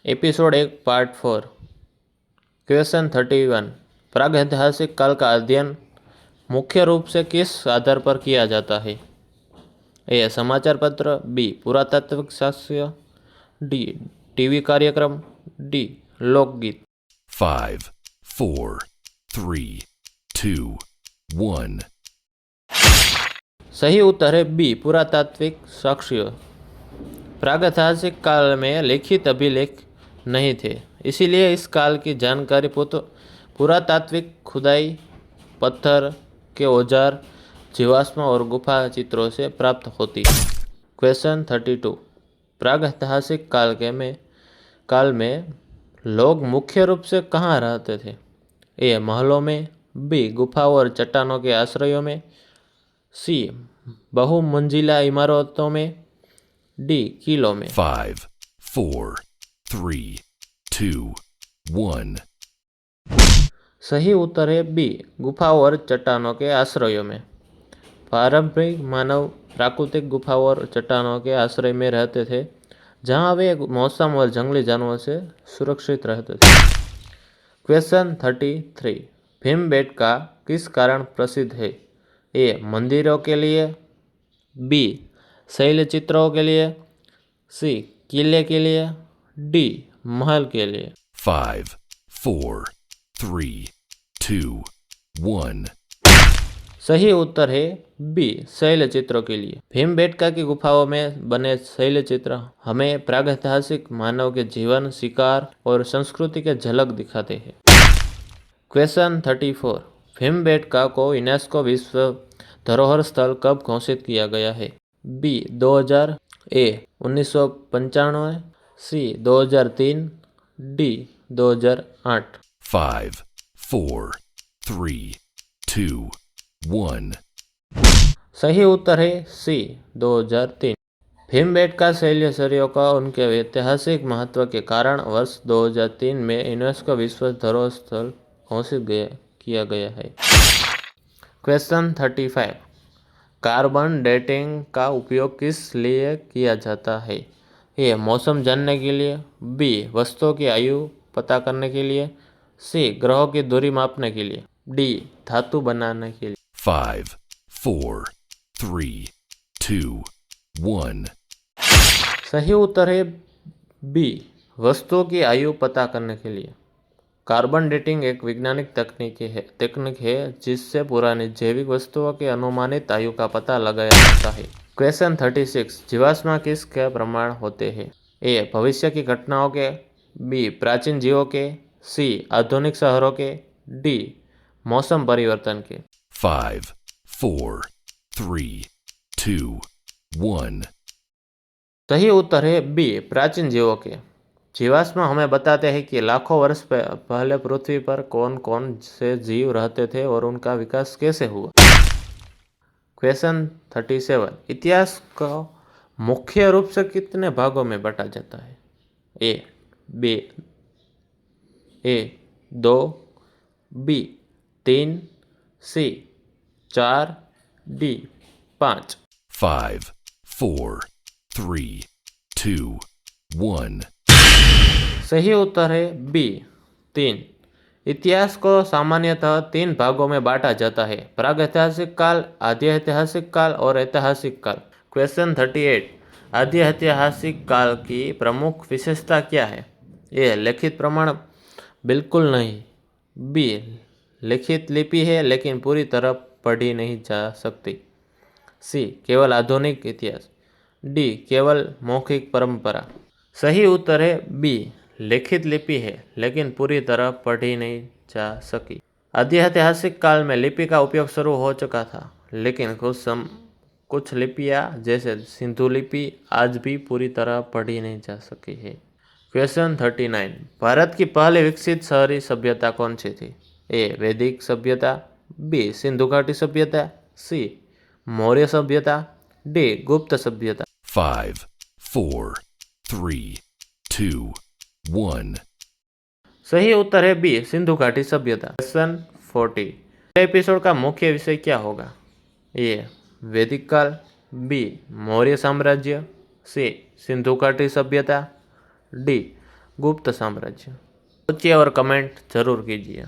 Episode 1 part 4। Question 31। प्रागैतिहासिक काल का अध्ययन मुख्य रूप से किस आधार पर किया जाता है? ए. समाचार पत्र, बी. पुरातात्विक साक्ष्य, डी. टीवी कार्यक्रम, डी. लोकगीत। 5, 4, 3, 2, 1. सही उत्तर है बी. पुरातात्विक साक्ष्य। प्रागैतिहासिक काल में लिखित अभिलेख नहीं थे, इसीलिए इस काल की जानकारी पुरातात्विक खुदाई, पत्थर के औजार, जीवाश्म और गुफा चित्रों से प्राप्त होती। क्वेश्चन 32। प्रागैतिहासिक काल में लोग मुख्य रूप से कहाँ रहते थे? ए. महलों में, बी. गुफा और चट्टानों के आश्रयों में, सी. बहुमंजिला इमारतों में, डी. किलों में। 5, 4, 3, 2, 1. सही उत्तर है बी. गुफा और चट्टानों के आश्रयों में। पारंपरिक मानव प्राकृतिक गुफा और चट्टानों के आश्रय में रहते थे, जहां वे मौसम और जंगली जानवरों से सुरक्षित रहते थे। क्वेश्चन 33। भीमबेटका किस कारण प्रसिद्ध है? ए. मंदिरों के लिए, बी. शैलचित्रों के लिए, सी. किले के लिए, डी. महल के लिए। 5, 4, 3, 2, 1. सही उत्तर है बी. शैलचित्रों के लिए। भीमबेटका की गुफाओं में बने शैलचित्र हमें प्रागैतिहासिक मानव के जीवन, शिकार और संस्कृति के झलक दिखाते हैं। क्वेश्चन 34। भीमबेटका को यूनेस्को विश्व धरोहर स्थल कब घोषित किया गया है? बी. 2000, ए. 1995, सी. 2003, डी. 2008। 5, 4, 3, 2, 1. सही उत्तर है सी. 2003। भीमबेटका शैलचित्रों का उनके ऐतिहासिक महत्व के कारण वर्ष 2003 में यूनेस्को विश्व धरोहर स्थल घोषित किया गया है। क्वेश्चन 35। कार्बन डेटिंग का उपयोग किस लिए किया जाता है? ए. मौसम जानने के लिए, बी. वस्तुओं की आयु पता करने के लिए, सी. ग्रहों की दूरी मापने के लिए, डी. धातु बनाने के लिए। 5, 4, 3, 2, 1. सही उत्तर है बी. वस्तुओं की आयु पता करने के लिए। कार्बन डेटिंग एक वैज्ञानिक तकनीक है जिससे पुरानी जैविक वस्तुओं की अनुमानित आयु का पता लगाया जाता है। क्वेश्चन 36। जीवाश्म किसके प्रमाण होते हैं? ए. भविष्य की घटनाओं के, बी. प्राचीन जीवों के, सी. आधुनिक शहरों के, डी. मौसम परिवर्तन के। 5, 4, 3, 2, 1. सही उत्तर है बी. प्राचीन जीवों के। जीवाश्म हमें बताते हैं कि लाखों वर्ष पहले पृथ्वी पर कौन कौन से जीव रहते थे और उनका विकास कैसे हुआ। क्वेश्चन 37। इतिहास को मुख्य रूप से कितने भागों में बांटा जाता है? ए 2, बी 3, सी 4, डी 5। 5, 4, 3, 2, 1. सही उत्तर है बी 3। इतिहास को सामान्यतः 3 भागों में बांटा जाता है: प्रागैतिहासिक काल, आद्य ऐतिहासिक काल और ऐतिहासिक काल। क्वेश्चन 38। आद्य ऐतिहासिक काल की प्रमुख विशेषता क्या है? ए. लिखित प्रमाण बिल्कुल नहीं, बी. लिखित लिपि है लेकिन पूरी तरह पढ़ी नहीं जा सकती, सी. केवल आधुनिक इतिहास, डी. केवल मौखिक परंपरा। सही उत्तर है बी. लिखित लिपि है लेकिन पूरी तरह पढ़ी नहीं जा सकी। आद्य ऐतिहासिक काल में लिपि का उपयोग शुरू हो चुका था, लेकिन कुछ लिपियाँ जैसे सिंधु लिपि आज भी पूरी तरह पढ़ी नहीं जा सकी है। क्वेश्चन 39। भारत की पहले विकसित शहरी सभ्यता कौन सी थी? ए. वैदिक सभ्यता, बी. सिंधु घाटी सभ्यता, सी. मौर्य सभ्यता, डी. गुप्त सभ्यता। 5, 4, 3, 2, 1. सही उत्तर है बी. सिंधु घाटी सभ्यता। क्वेश्चन 40। एपिसोड का मुख्य विषय क्या होगा? ए. वैदिक काल, बी. मौर्य साम्राज्य, सी. सिंधु घाटी सभ्यता, डी. गुप्त साम्राज्य। सोचिए और कमेंट जरूर कीजिए।